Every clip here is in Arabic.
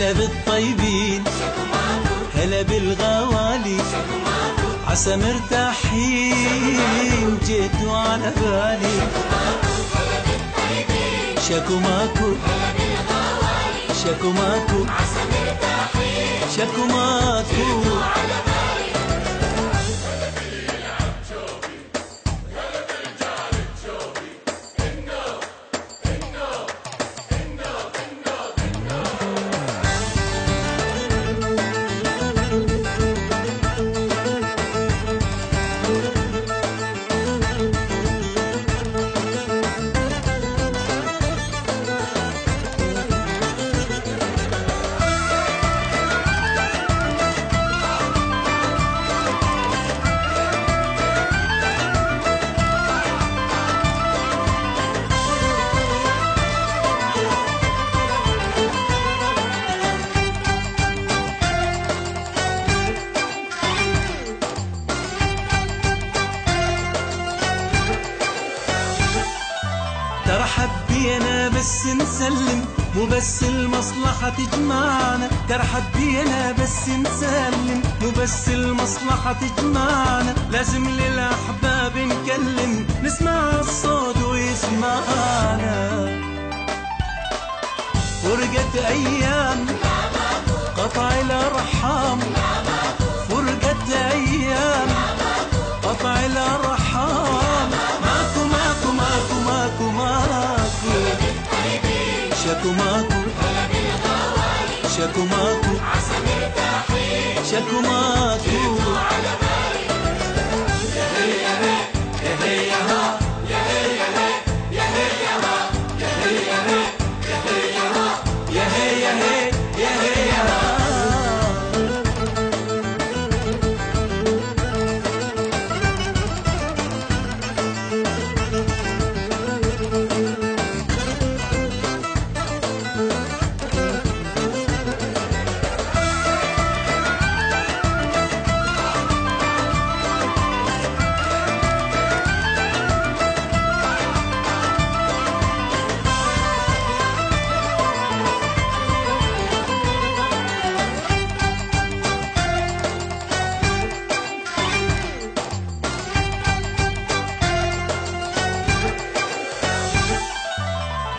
هلا بالطيبين هلا بالغوالي عسى مرتاحين جيتوا على بالي شكو ماكو شكو ماكو شكو ماكو ترحب بينا بس نسلم مو بس المصلحة تجمعنا ترحب بينا بس نسلم مو بس المصلحة تجمعنا لازم للأحباب نكلم نسمع الصوت ويسمعنا فرقة أيام قطع الأرحام فرقة أيام قطع الأرحام ماكو ماكو ماكو ماكو ماكو شكو ماكو شكو ماكو شكو ماكو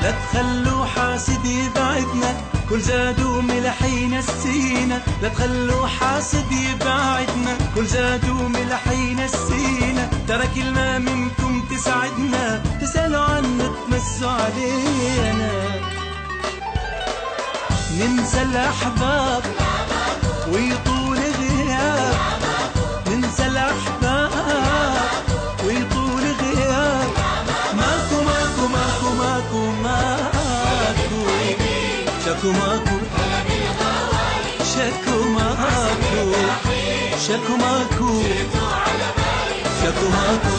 لا تخلوا حاسد يبعدنا كل زادوا ملح ينسينا لا تخلوا حاسد يبعدنا كل زادوا ملح ينسينا ترى كلمة منكم تسعدنا تسألوا عنا تمسوا علينا ننسى الأحباب ويطول غياب ننسى الأحباب ويطول غياب ماكو ماكو ماكو ماكو ماكو شكو ماكو شكو ماكو شكو ماكو شكو ماكو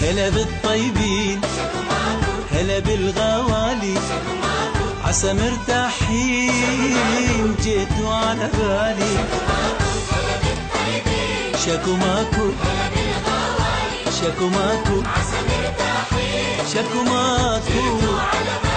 هلا بالطيبين هلا بالغوالي عسى مرتاحين جيتوا على بالي شكو ماكو شكو ماكو شكو ماكو